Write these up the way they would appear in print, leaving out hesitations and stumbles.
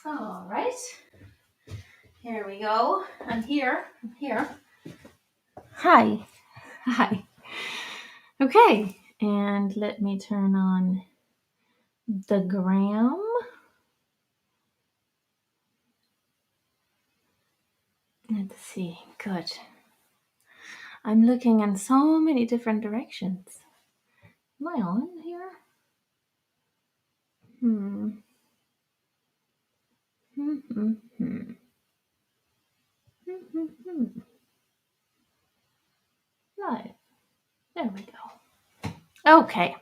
All right. Here we go. I'm here. Hi. Hi. Okay. And let me turn on the gram. Let's see. Good. I'm looking in so many different directions. Am I on here? Hmm. Hmm. Hmm. Hmm. Hmm. Hmm. Hmm. Live. There we go. Okay.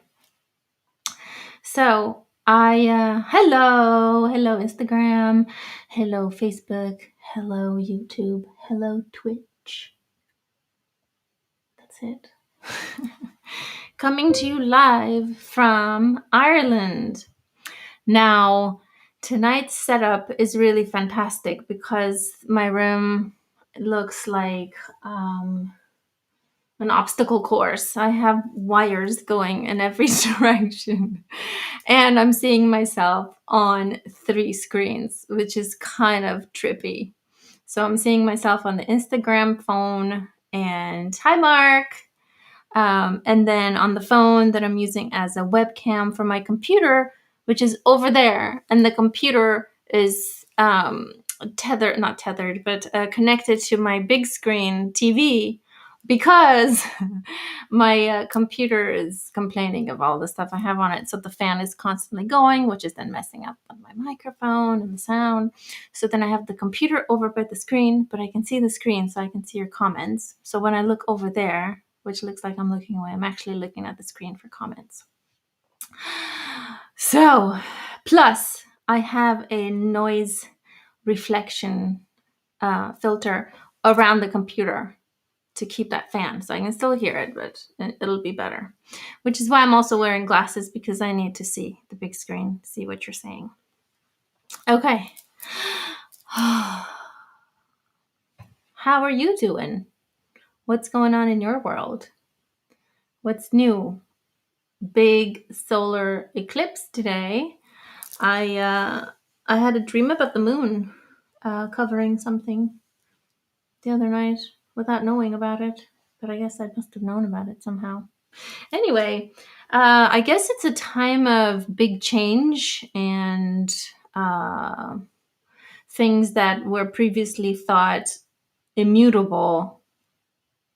So hello Instagram, hello Facebook, hello YouTube, hello Twitch. That's it. Coming to you live from Ireland. Now, tonight's setup is really fantastic because my room looks like an obstacle course. I have wires going in every direction. And I'm seeing myself on 3 screens, which is kind of trippy. So I'm seeing myself on the Instagram phone and hi, Mark. And then on the phone that I'm using as a webcam for my computer, which is over there. And the computer is not tethered, but connected to my big screen TV because my computer is complaining of all the stuff I have on it. So the fan is constantly going, which is then messing up on my microphone and the sound. So then I have the computer over by the screen, but I can see the screen, so I can see your comments. So when I look over there, which looks like I'm looking away, I'm actually looking at the screen for comments. So, plus I have a noise reflection filter around the computer to keep that fan, so I can still hear it, but it'll be better. Which is why I'm also wearing glasses, because I need to see the big screen, see what you're saying. Okay. How are you doing? What's going on in your world? What's new? Big solar eclipse today. I had a dream about the moon covering something the other night without knowing about it, but I guess I must have known about it somehow. Anyway, I guess it's a time of big change and things that were previously thought immutable.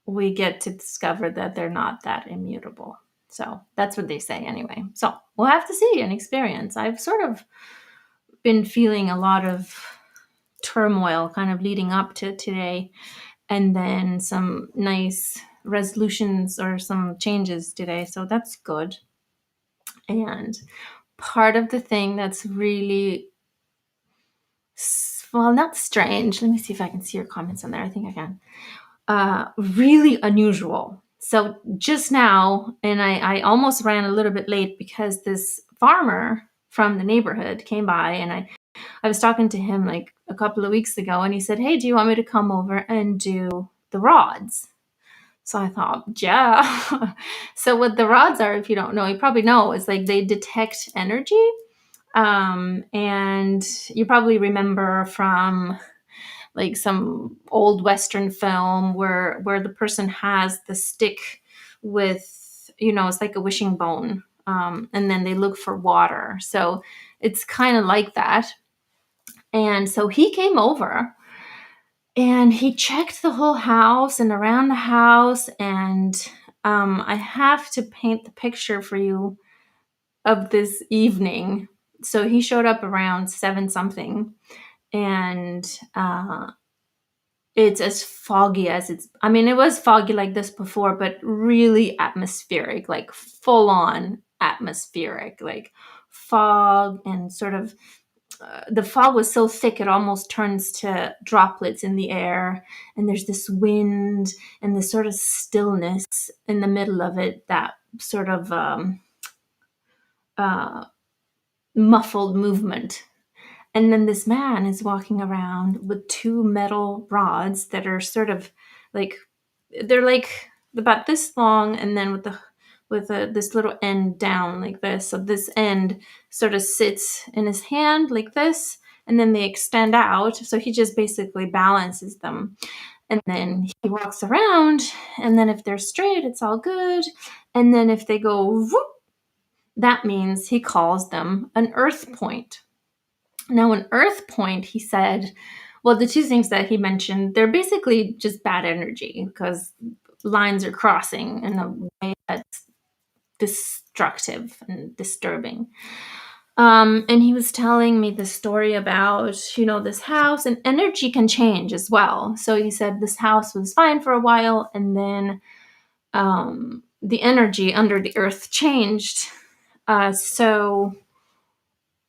We get to discover that they're not that immutable. So that's what they say anyway. So we'll have to see and experience. I've sort of been feeling a lot of turmoil kind of leading up to today, and then some nice resolutions or some changes today. So that's good. And part of the thing that's really, well, not strange. Let me see if I can see your comments on there. I think I can. Really unusual. So just now, and I almost ran a little bit late because this farmer from the neighborhood came by, and I was talking to him like a couple of weeks ago, and he said, "Hey, do you want me to come over and do the rods?" So I thought, yeah. So what the rods are, if you don't know, you probably know, is like they detect energy. And you probably remember from like some old Western film where the person has the stick with, it's like a wishing bone. And then they look for water. So it's kind of like that. And so he came over and he checked the whole house and around the house. And I have to paint the picture for you of this evening. So he showed up around 7 something, and it's as foggy as it was foggy like this before, but really atmospheric, like full on atmospheric, like fog, and sort of the fog was so thick it almost turns to droplets in the air, and there's this wind and this sort of stillness in the middle of it, that sort of uh, muffled movement. And then this man is walking around with 2 metal rods that are sort of like, they're like about this long, and then this little end down like this. So this end sort of sits in his hand like this, and then they extend out. So he just basically balances them. And then he walks around, and then if they're straight, it's all good. And then if they go whoop, that means he calls them an earth point. Now, an earth point, he said, well, the two things that he mentioned, they're basically just bad energy because lines are crossing in a way that's destructive and disturbing. And he was telling me the story about, this house, and energy can change as well. So he said this house was fine for a while, and then the energy under the earth changed. So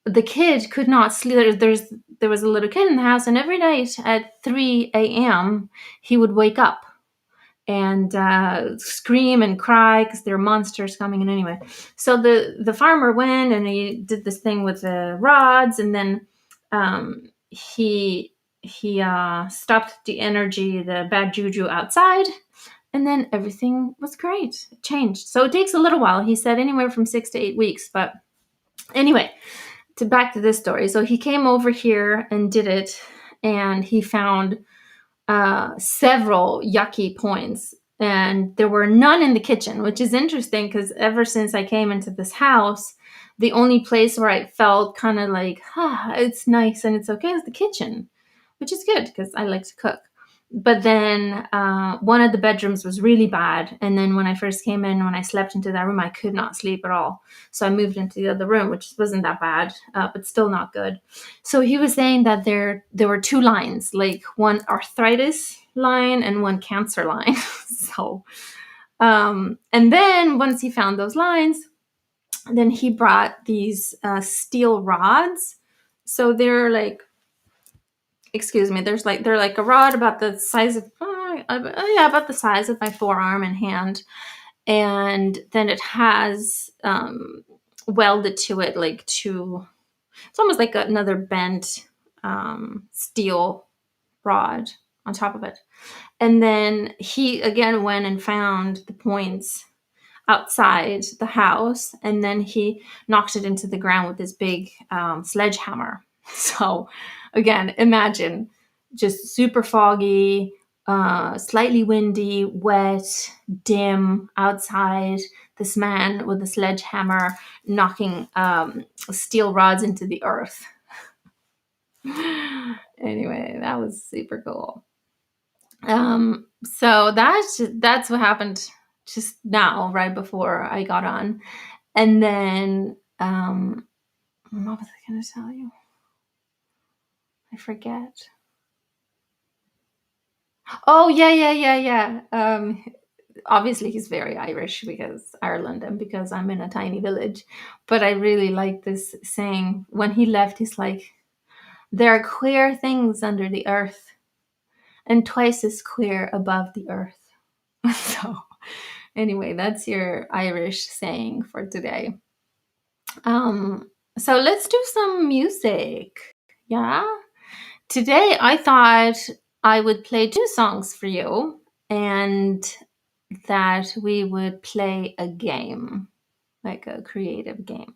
the kid could not sleep. There was a little kid in the house, and every night at 3 a.m. he would wake up and scream and cry because there are monsters coming in anyway. So the farmer went and he did this thing with the rods, and then he stopped the energy, the bad juju outside, and then everything was great. It changed. So it takes a little while. He said anywhere from 6 to 8 weeks. But anyway, back to this story. So he came over here and did it, and he found several yucky points, and there were none in the kitchen, which is interesting because ever since I came into this house, the only place where I felt kind of like, it's nice and it's okay is the kitchen, which is good because I like to cook. But then one of the bedrooms was really bad. And then when I first came in, when I slept into that room, I could not sleep at all. So I moved into the other room, which wasn't that bad, but still not good. So he was saying that there were two lines, like one arthritis line and one cancer line. So, and then once he found those lines, then he brought these steel rods. So they're like, they're like a rod about the size of about the size of my forearm and hand, and then it has welded to it like two. It's almost like another bent steel rod on top of it, and then he again went and found the points outside the house, and then he knocked it into the ground with this big sledgehammer. So again, imagine just super foggy, slightly windy, wet, dim outside, this man with a sledgehammer knocking steel rods into the earth. Anyway, that was super cool. So that's what happened just now, right before I got on. And then what was I going to tell you? I forget. Oh, yeah. Obviously he's very Irish because Ireland and because I'm in a tiny village. But I really like this saying. When he left, he's like, there are queer things under the earth and twice as queer above the earth. So anyway, that's your Irish saying for today. So let's do some music. Yeah. Today I thought I would play two songs for you and that we would play a game, like a creative game.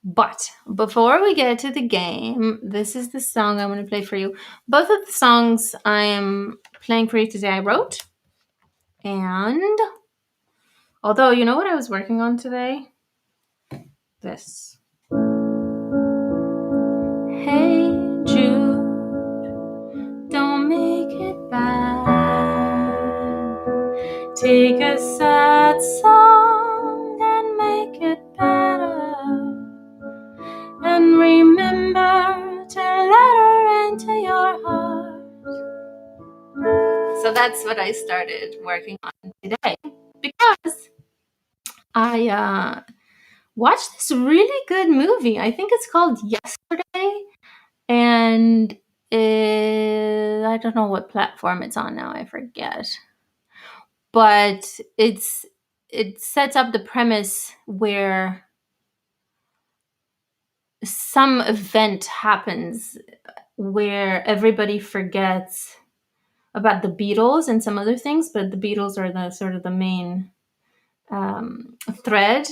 But before we get to the game, this is the song I'm going to play for you. Both of the songs I am playing for you today I wrote. And although, you know what I was working on today? This. Hey Jude, don't make it bad. Take a sad song and make it better. And remember to let her into your heart. So that's what I started working on today because I watched this really good movie. I think it's called Yesterday. And I don't know what platform it's on now. I forget. But it sets up the premise where some event happens where everybody forgets about the Beatles and some other things, but the Beatles are the sort of the main thread,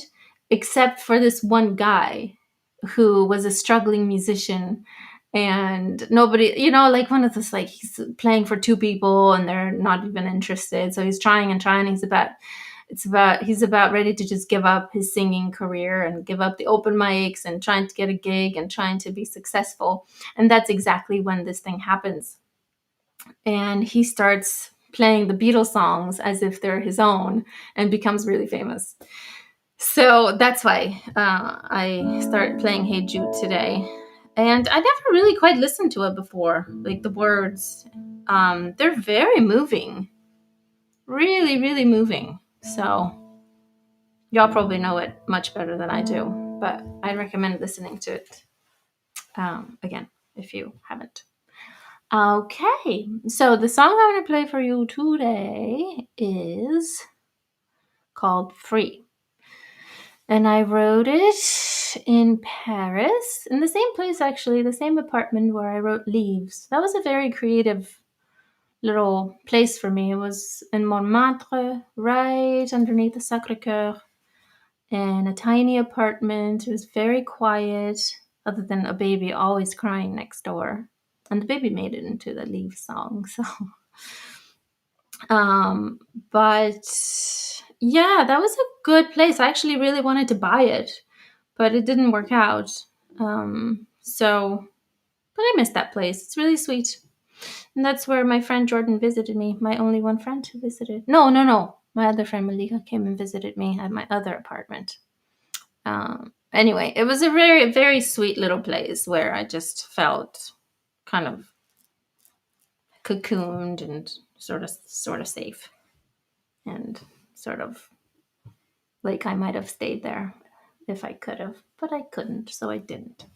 except for this one guy who was a struggling musician. and nobody, like one of those, like he's playing for two people and they're not even interested. So he's trying and trying. He's about ready to just give up his singing career and give up the open mics and trying to get a gig and trying to be successful. And that's exactly when this thing happens. And he starts playing the Beatles songs as if they're his own and becomes really famous. So that's why I started playing Hey Jude today. And I never really quite listened to it before. Like the words, they're very moving. Really, really moving. So y'all probably know it much better than I do. But I recommend listening to it again if you haven't. Okay, so the song I'm going to play for you today is called Free. And I wrote it in Paris, in the same place actually, the same apartment where I wrote Leaves. That was a very creative little place for me. It was in Montmartre, right underneath the Sacré-Cœur, in a tiny apartment. It was very quiet, other than a baby always crying next door. And the baby made it into the Leaves song, so... But yeah, that was a good place. I actually really wanted to buy it, but it didn't work out. But I miss that place. It's really sweet. And that's where my friend Jordan visited me, my only one friend who visited. No. My other friend Malika came and visited me at my other apartment. Anyway, it was a very, very sweet little place where I just felt kind of cocooned and sort of safe. And sort of like I might have stayed there if I could have, but I couldn't, so I didn't.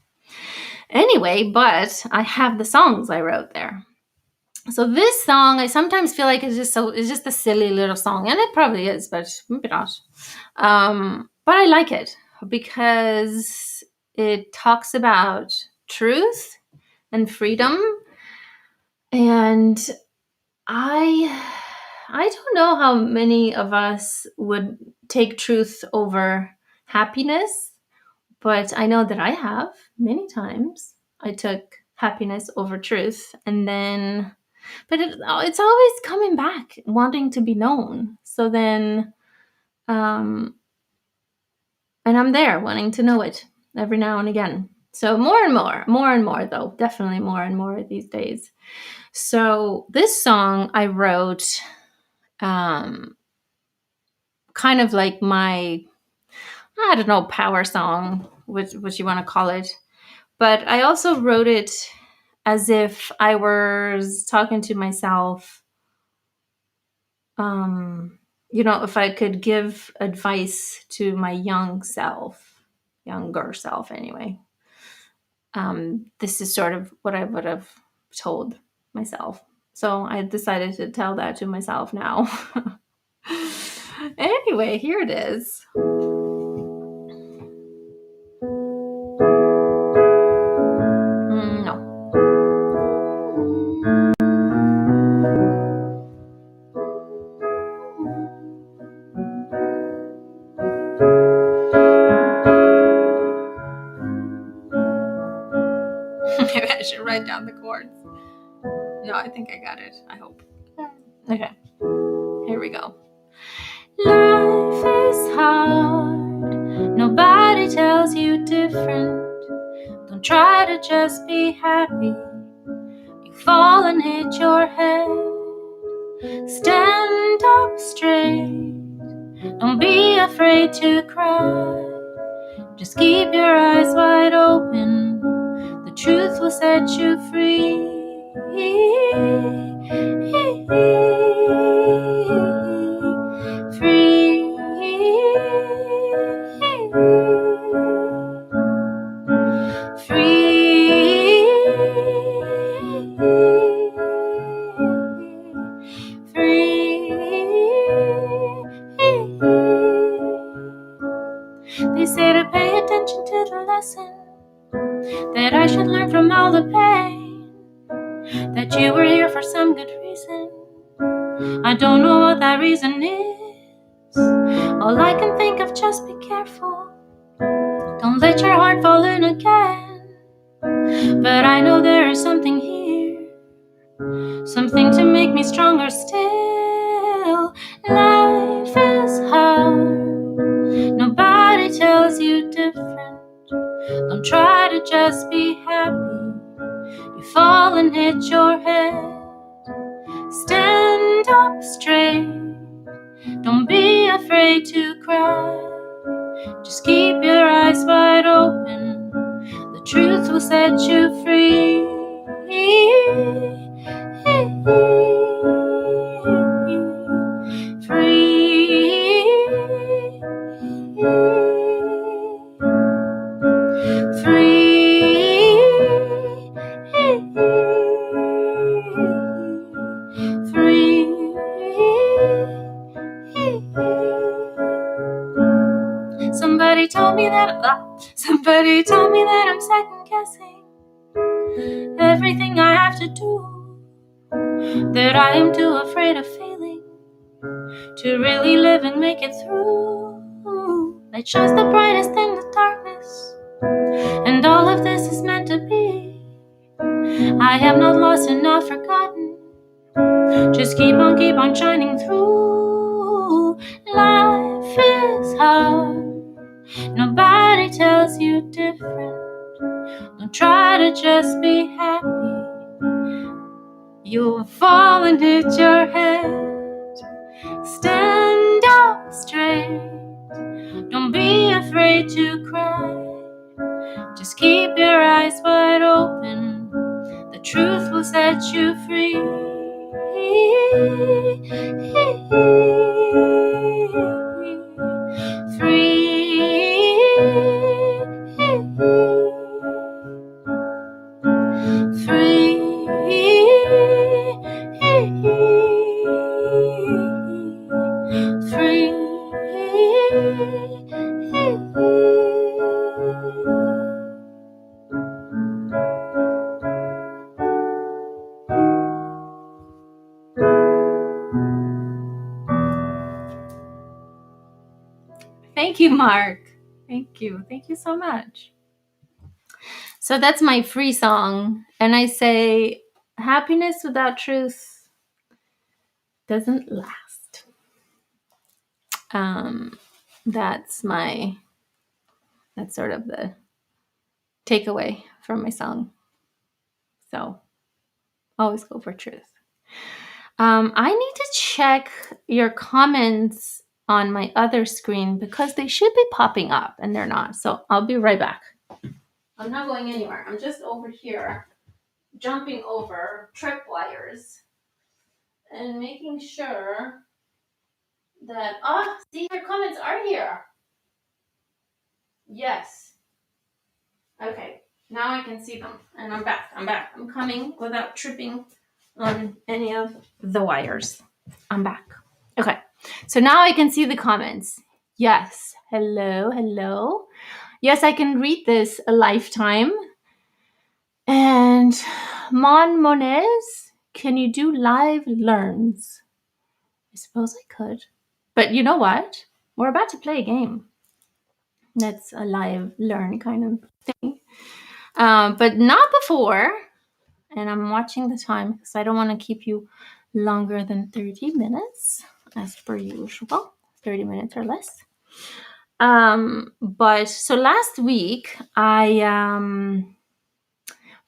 Anyway, but I have the songs I wrote there. So this song, I sometimes feel like it's just a silly little song, and it probably is, but maybe not. But I like it because it talks about truth and freedom, and I don't know how many of us would take truth over happiness, but I know that I have many times. I took happiness over truth, and then, but it's always coming back, wanting to be known. So then, and I'm there wanting to know it every now and again. So more and more though, definitely more and more these days. So this song I wrote kind of like my, I don't know, power song, what you want to call it. But I also wrote it as if I was talking to myself. If I could give advice to my younger self anyway. This is sort of what I would have told myself. So I decided to tell that to myself now. Anyway, here it is. No. Maybe I should write down the chords. No, I think I got it. I hope. Okay. Here we go. Life is hard. Nobody tells you different. Don't try to just be happy. You fall and hit your head. Stand up straight. Don't be afraid to cry. Just keep your eyes wide open. The truth will set you free. Free. They say to pay attention to the lesson, that I should learn from all the pain, that you were here for some good reason. I don't know what that reason is. All I can think of, just be careful. Don't let your heart fall in again. But I know there is something here, something to make me stronger still. Life is hard, nobody tells you different. Don't try to just be happy, you fall and hit your head. Stand up straight, don't be afraid to cry. Just keep your eyes wide open, the truth will set you free. Somebody told me that I'm second guessing everything I have to do, that I am too afraid of failing to really live and make it through. Light shines the brightest in the darkness, and all of this is meant to be. I have not lost and not forgotten, just keep on shining through. Life is hard, nobody tells you different. Don't try to just be happy, you'll fall and hit your head. Stand up straight, don't be afraid to cry. Just keep your eyes wide open, the truth will set you free. Thank you, Mark. Thank you so much. So that's my free song, and I say happiness without truth doesn't last. That's sort of the takeaway from my song. So always go for truth. I need to check your comments on my other screen because they should be popping up and they're not. So I'll be right back. I'm not going anywhere. I'm just over here jumping over tripwires and making sure that, see, your comments are here. Yes. Okay, now I can see them and I'm back. I'm coming without tripping on any of the wires. I'm back. Okay, so now I can see the comments. Yes, hello. Yes, I can read this a lifetime. And Mon Monez, can you do live learns? I suppose I could. But you know what? We're about to play a game. That's a live learn kind of thing. But not before. And I'm watching the time because I don't want to keep you longer than 30 minutes, as per usual, 30 minutes or less. But so last week I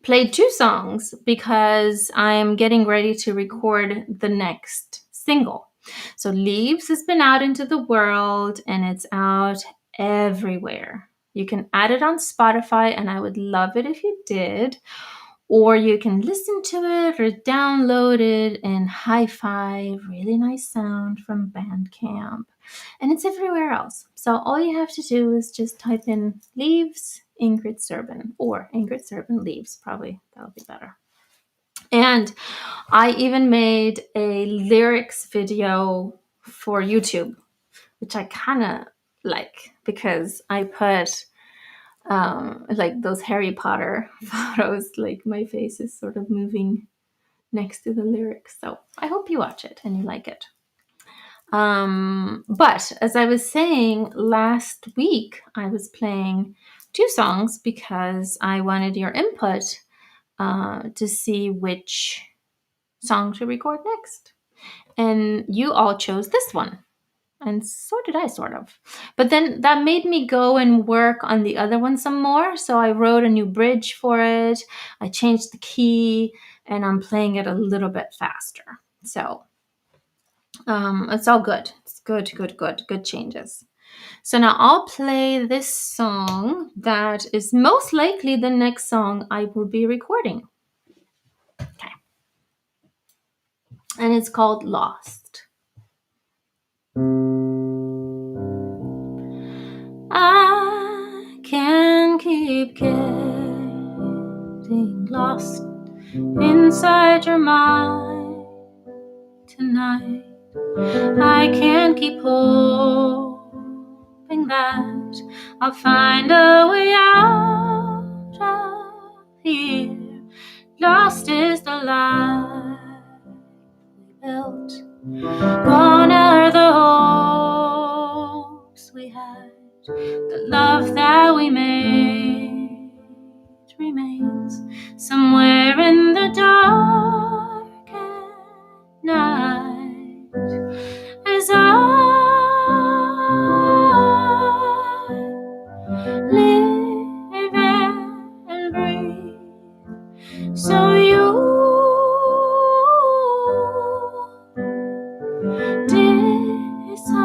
played 2 songs because I'm getting ready to record the next single. So Leaves has been out into the world and it's out everywhere. You can add it on Spotify, and I would love it if you did. Or you can listen to it or download it in Hi-Fi, really nice sound from Bandcamp. And it's everywhere else. So all you have to do is just type in Leaves, Ingrid Serban, or Ingrid Serban Leaves. Probably that'll be better. And I even made a lyrics video for YouTube, which I kind of like because I put like those Harry Potter photos, like my face is sort of moving next to the lyrics. So I hope you watch it and you like it. But as I was saying, last week I was playing 2 songs because I wanted your input to see which song to record next. And you all chose this one. And so did I, sort of. But then that made me go and work on the other one some more. So I wrote a new bridge for it. I changed the key, and I'm playing it a little bit faster. So it's all good. It's good changes. So now I'll play this song that is most likely the next song I will be recording. Okay. And it's called Lost. I can keep getting lost inside your mind tonight. I can't keep hoping that I'll find a way out of here. Lost is the life we built. Gone are the hopes we had. The love that we made remains somewhere in the dark at night. As I live and breathe, so you disappear.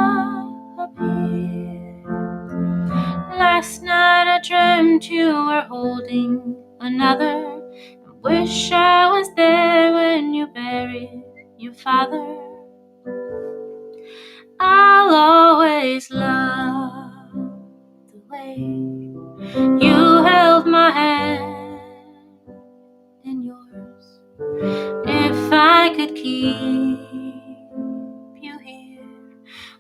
Last night I dreamt you were holding another. I wish I was there when you buried your father. I'll always love the way you held my hand in yours. If I could keep you here,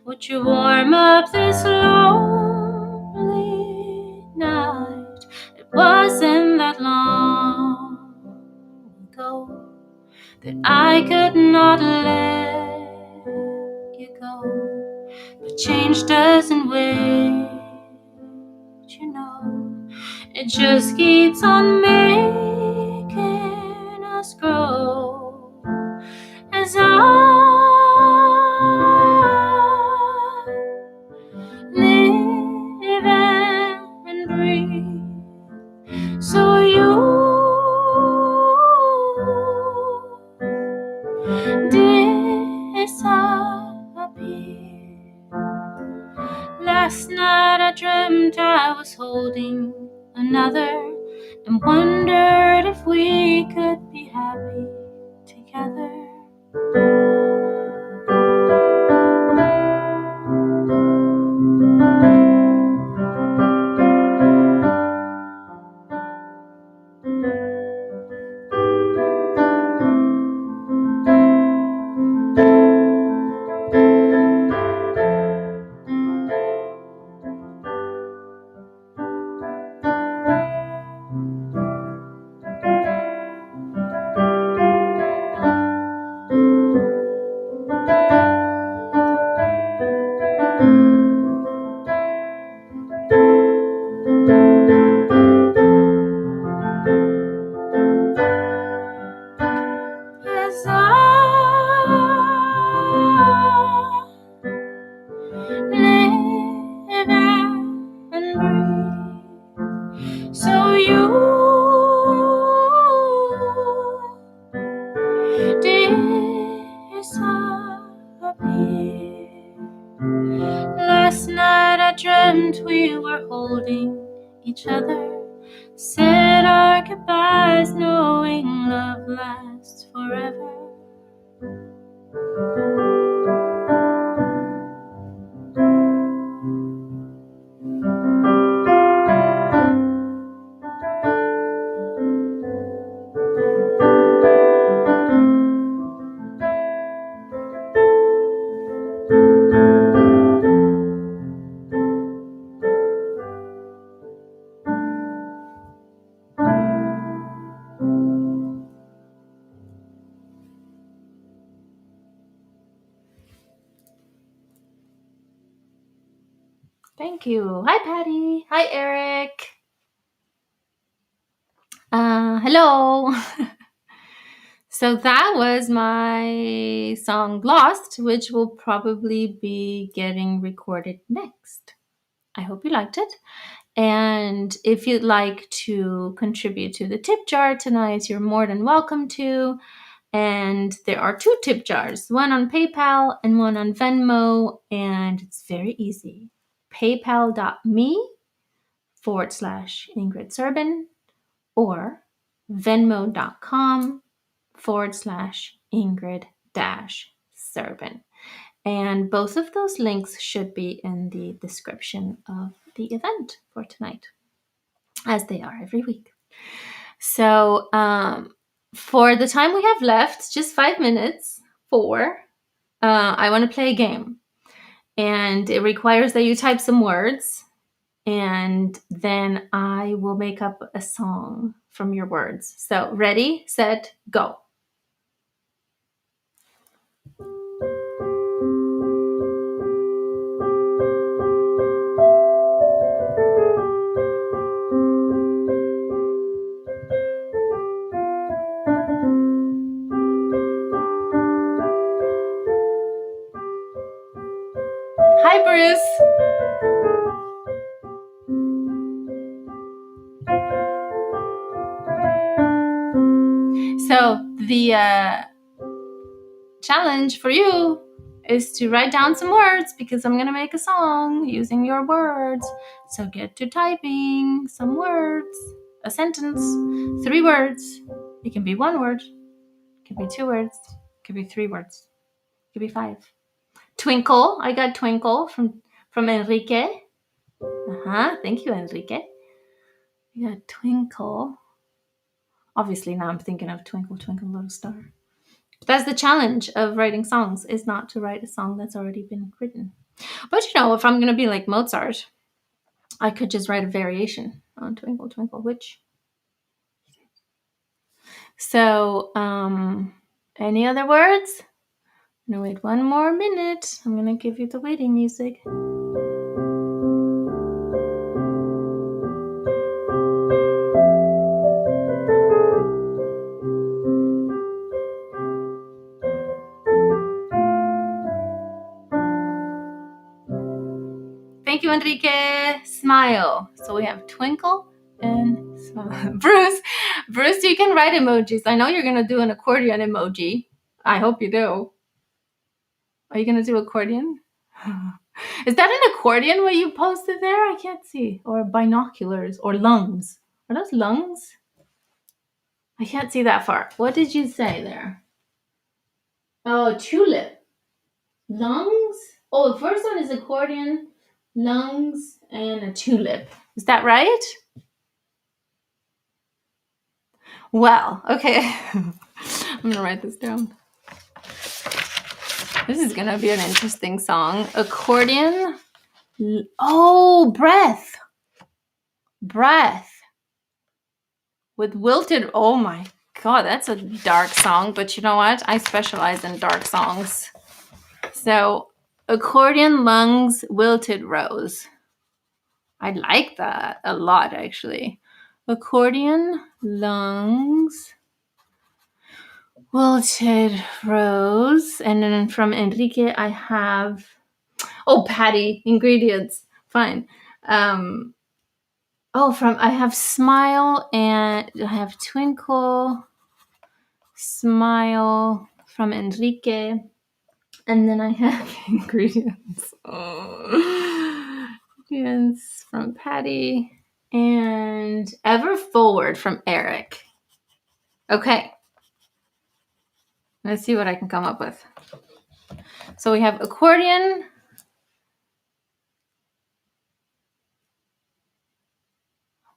would you warm up this lonely night? It wasn't that long ago that I could not let you go. But change doesn't wait, you know. It just keeps on making us grow. As I live and breathe, so you disappear. Last night I dreamt I was holding another and wondered if we could be happy together. As I live and breathe, so you disappear. Last night I dreamt we were holding each other, said our goodbyes knowing love lasts forever. Thank you. Hi, Patty. Hi, Eric. Hello. So that was my song Lost, which will probably be getting recorded next. I hope you liked it. And if you'd like to contribute to the tip jar tonight, you're more than welcome to. And there are 2 tip jars, one on PayPal and one on Venmo. And it's very easy. PayPal.me/Ingrid Serban or Venmo.com/Ingrid-Serban. And both of those links should be in the description of the event for tonight, as they are every week. So for the time we have left, just 5 minutes, I want to play a game. And it requires that you type some words, and then I will make up a song from your words. So ready, set, go. Hi, Bruce. So the challenge for you is to write down some words, because I'm going to make a song using your words. So get to typing some words, a sentence, 3 words. It can be 1 word, it can be 2 words, it can be 3 words, it can be 5. Twinkle. I got twinkle from Enrique. Thank you, Enrique. I got twinkle. Obviously, now I'm thinking of Twinkle, Twinkle, Little Star. That's the challenge of writing songs, is not to write a song that's already been written. But if I'm going to be like Mozart, I could just write a variation on Twinkle, Twinkle, which. So, any other words? I'm going to wait 1 more minute. I'm going to give you the waiting music. Thank you, Enrique. Smile. So we have twinkle and smile. Bruce, you can write emojis. I know you're going to do an accordion emoji. I hope you do. Are you going to do accordion? Is that an accordion what you posted there? I can't see. Or binoculars or lungs. Are those lungs? I can't see that far. What did you say there? Oh, tulip. Lungs? Oh, the first one is accordion, lungs, and a tulip. Is that right? Well, okay. I'm going to write this down. This is going to be an interesting song. Accordion. Oh, breath. Breath. With wilted. Oh my God, that's a dark song. But you know what? I specialize in dark songs. So, accordion, lungs, wilted rose. I like that a lot, actually. Accordion, lungs, wilted rose. And then from Enrique, I have, Patty, ingredients. Fine. I have smile, and I have twinkle, smile from Enrique. And then I have ingredients. Ingredients from Patty. And ever forward from Eric. Okay. Let's see what I can come up with. So we have accordion.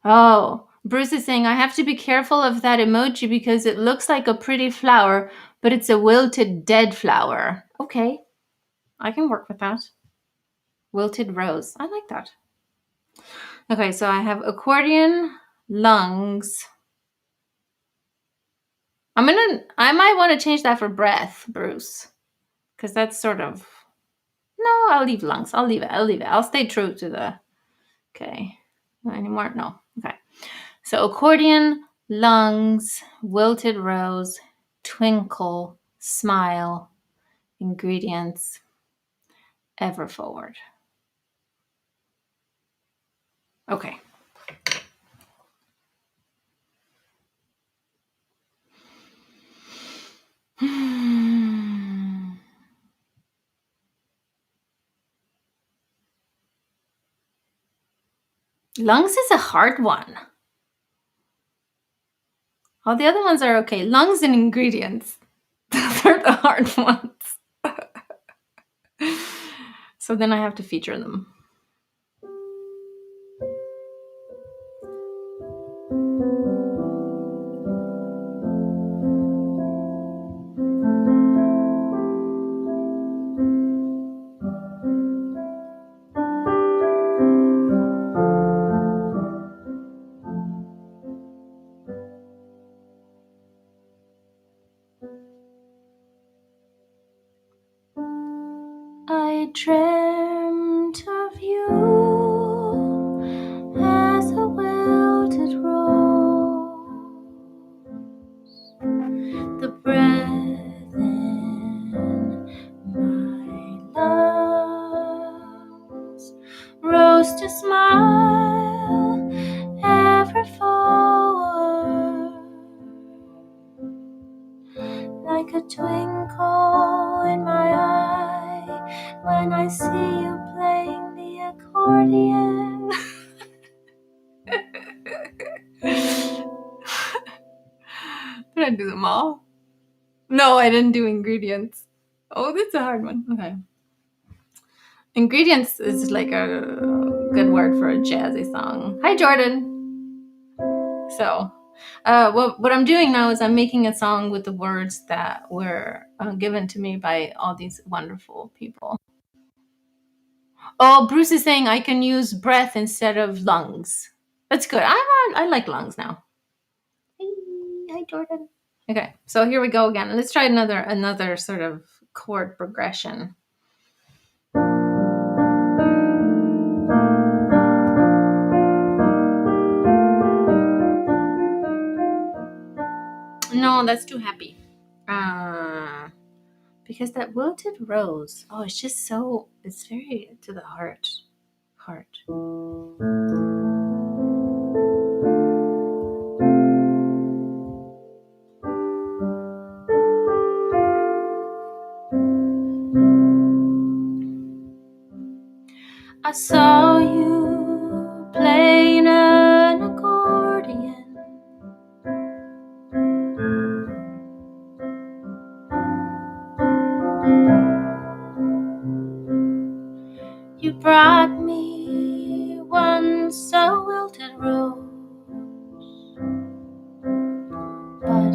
Oh, Bruce is saying I have to be careful of that emoji because it looks like a pretty flower, but it's a wilted dead flower. Okay. I can work with that. Wilted rose. I like that. Okay, so I have accordion, lungs. I might want to change that for breath, Bruce. Because that's sort of... No, I'll leave lungs. I'll leave it. I'll stay true to the... Okay. Not anymore? No. Okay. So accordion, Lungs, wilted rose, twinkle, smile, ingredients, ever forward. Okay. Lungs is a hard one. All the other ones are okay. Lungs and ingredients. Those are the hard ones. So then I have to feature them. I dreamt of you as a wilted rose, the breath in my lungs rose to smile ever forward, like a twinkle in my eye when I see you playing the accordion. Did I do them all? No, I didn't do ingredients. Oh, that's a hard one. Okay. Ingredients is like a good word for a jazzy song. Hi, Jordan. So, what I'm doing now is I'm making a song with the words that were given to me by all these wonderful people. Oh, Bruce is saying I can use breath instead of lungs. That's good. I like lungs now. Hi, Jordan. Okay, so here we go again. Let's try another sort of chord progression. No, that's too happy. Because that wilted rose, oh, it's just so, it's very to the heart. I saw you playing an accordion. You brought me once a wilted rose, but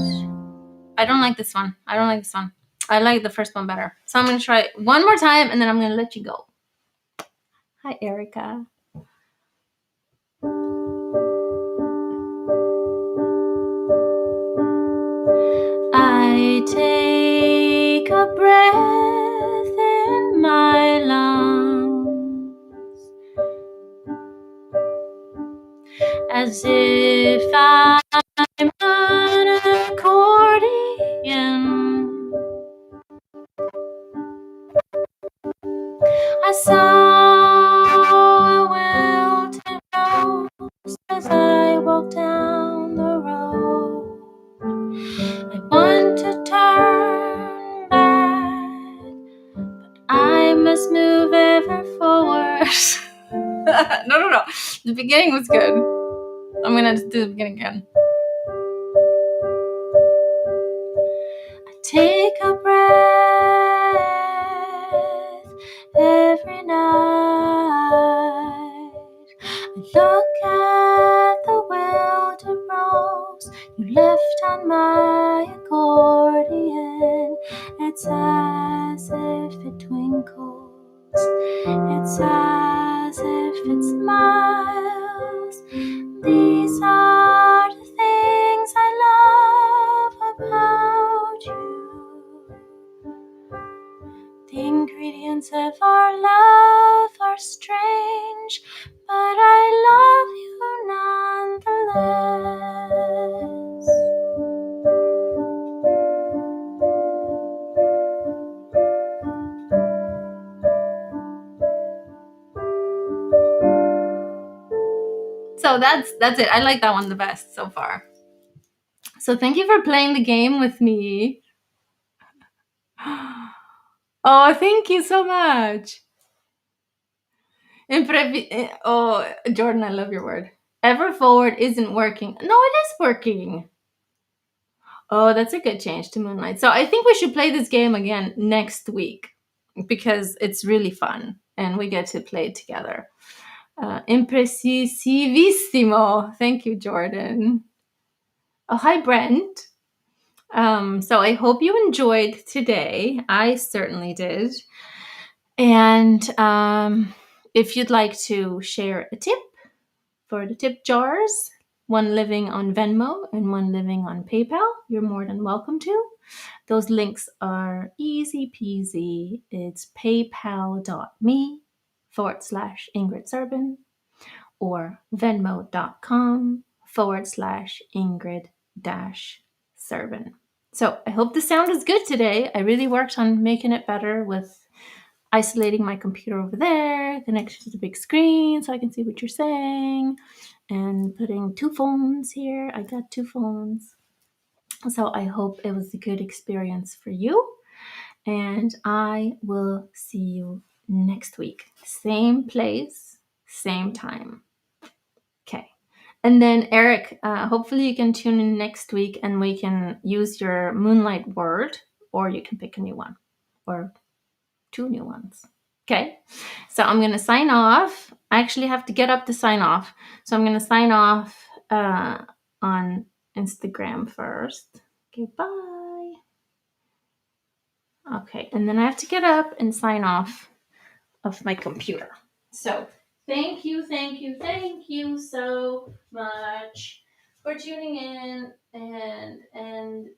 I don't like this one. I like the first one better. So I'm going to try one more time and then I'm going to let you go. Hi, Erica. I take a breath in my lungs as if I'm an accordion. I saw a wilted rose as I walked down the road. I want to turn back, but I must move ever forward. No. The beginning was good. I'm gonna do the beginning again. I take a breath every night. I look at the wilted rose you left on my accordion. It's as if it twinkles. It's as if it smiles. These are the things I love about you. The ingredients of our love are strange, but I love So that's it. I like that one the best so far. So thank you for playing the game with me. Oh, thank you so much. Oh, Jordan, I love your word. Ever forward isn't working. No, it is working. Oh, that's a good change to Moonlight. So I think we should play this game again next week because it's really fun and we get to play it together. Impressivissimo. Thank you, Jordan. Oh, hi, Brent. So I hope you enjoyed today. I certainly did. And if you'd like to share a tip for the tip jars, one living on Venmo and one living on PayPal, you're more than welcome to. Those links are easy peasy. It's paypal.me/Ingrid Serban or venmo.com/Ingrid Serban. So I hope the sound is good today. I really worked on making it better with isolating my computer over there, connected to the big screen so I can see what you're saying, and putting two phones here. I got two phones. So I hope it was a good experience for you. And I will see you next week. Same place, same time. Okay. And then, Eric, hopefully you can tune in next week and we can use your Moonlight word, or you can pick a new one or two new ones. Okay. So I'm going to sign off. I actually have to get up to sign off. So I'm going to sign off on Instagram first. Okay. Bye. Okay. And then I have to get up and sign off of my computer. So thank you so much for tuning in and